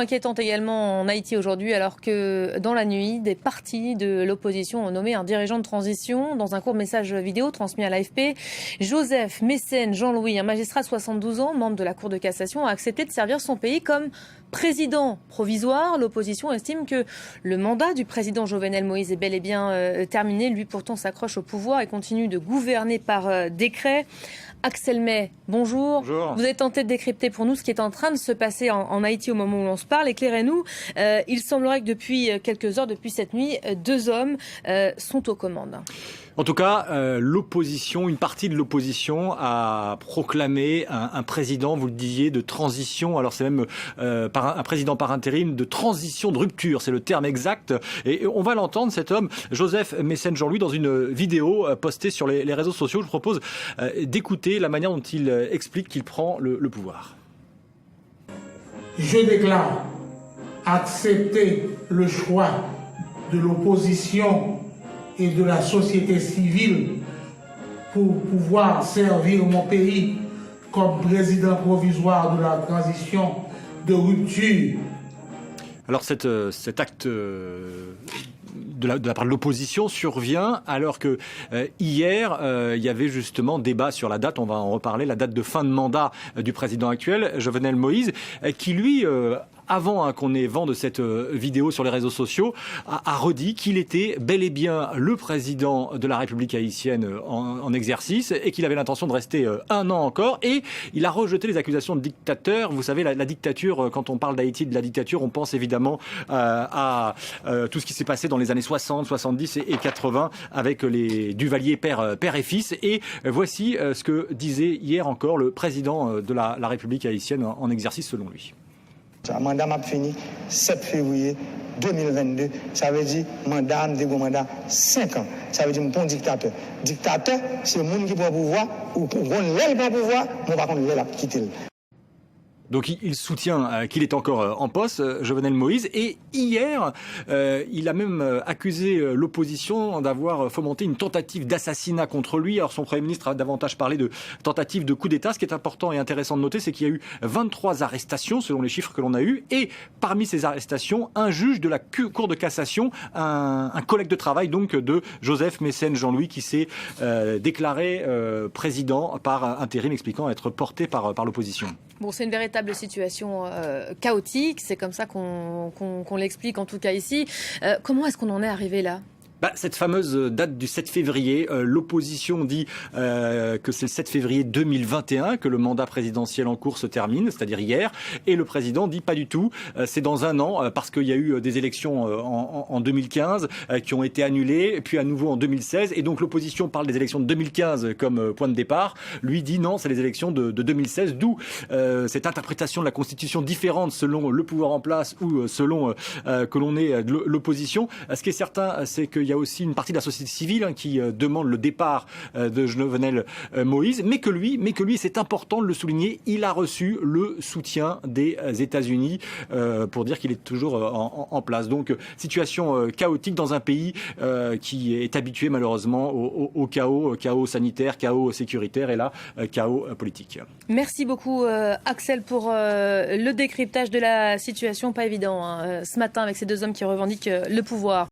inquiétante également en Haïti aujourd'hui, alors que dans la nuit, des partis de l'opposition ont nommé un dirigeant de transition. Dans un court message vidéo transmis à l'AFP, Joseph Mécène Jean-Louis, un magistrat de 72 ans, membre de la Cour de cassation, a accepté de servir son pays comme président provisoire. L'opposition estime que le mandat du président Jovenel Moïse est bel et bien terminé. Lui, pourtant, s'accroche au pouvoir et continue de gouverner par décret. Axel May, bonjour. Bonjour. Vous avez tenté de décrypter pour nous ce qui est en train de se passer en Haïti au moment où l'on se parle. Éclairez-nous. Il semblerait que depuis quelques heures, depuis cette nuit, 2 hommes sont aux commandes. En tout cas, l'opposition, une partie de l'opposition a proclamé un président, vous le disiez, de transition. Alors c'est même un président par intérim de transition, de rupture, c'est le terme exact. Et on va l'entendre, cet homme, Joseph Mécène Jean-Louis, dans une vidéo postée sur les réseaux sociaux. Je vous propose d'écouter la manière dont il explique qu'il prend le pouvoir. Je déclare accepter le choix de l'opposition et de la société civile pour pouvoir servir mon pays comme président provisoire de la transition de rupture. Alors cet acte de la part de l'opposition survient alors que hier, il y avait justement débat sur la date, on va en reparler, la date de fin de mandat du président actuel, Jovenel Moïse, qui lui... avant qu'on ait vent de cette vidéo sur les réseaux sociaux, a redit qu'il était bel et bien le président de la République haïtienne en exercice et qu'il avait l'intention de rester 1 an encore. Et il a rejeté les accusations de dictateur. Vous savez, la dictature, quand on parle d'Haïti, de la dictature, on pense évidemment à tout ce qui s'est passé dans les années 60, 70 et 80 avec les Duvalier père et fils. Et voici ce que disait hier encore le président de la République haïtienne en exercice selon lui. Le mandat m'a fini 7 février 2022. Ça veut dire mandat, mandat 5 ans. Ça veut dire mon dictateur. Dictateur, c'est le monde qui prend le pouvoir, ou pour qu'on l'aile pas le pouvoir, mais on va qu'on l'aile quitter. Donc il soutient qu'il est encore en poste, Jovenel Moïse. Et hier, il a même accusé l'opposition d'avoir fomenté une tentative d'assassinat contre lui. Alors son Premier ministre a davantage parlé de tentative de coup d'État. Ce qui est important et intéressant de noter, c'est qu'il y a eu 23 arrestations, selon les chiffres que l'on a eus. Et parmi ces arrestations, un juge de la Cour de cassation, un collègue de travail donc de Joseph Mécène Jean-Louis, qui s'est déclaré président par intérim, expliquant être porté par l'opposition. Bon, c'est une véritable situation chaotique, c'est comme ça qu'on l'explique en tout cas ici. Comment est-ce qu'on en est arrivé là ? Cette fameuse date du 7 février, l'opposition dit que c'est le 7 février 2021 que le mandat présidentiel en cours se termine, c'est-à-dire hier, et le président dit pas du tout, c'est dans 1 an, parce qu'il y a eu des élections en 2015 qui ont été annulées, puis à nouveau en 2016, et donc l'opposition parle des élections de 2015 comme point de départ, lui dit non, c'est les élections de 2016, d'où cette interprétation de la Constitution différente selon le pouvoir en place ou selon que l'on est de l'opposition. Ce qui est certain, c'est qu'il y a aussi une partie de la société civile qui demande le départ de Jovenel Moïse, mais que lui, c'est important de le souligner, il a reçu le soutien des États-Unis pour dire qu'il est toujours en place. Donc situation chaotique dans un pays qui est habitué malheureusement au chaos sanitaire, chaos sécuritaire et là, chaos politique. Merci beaucoup Axel pour le décryptage de la situation, pas évident ce matin avec ces 2 hommes qui revendiquent le pouvoir.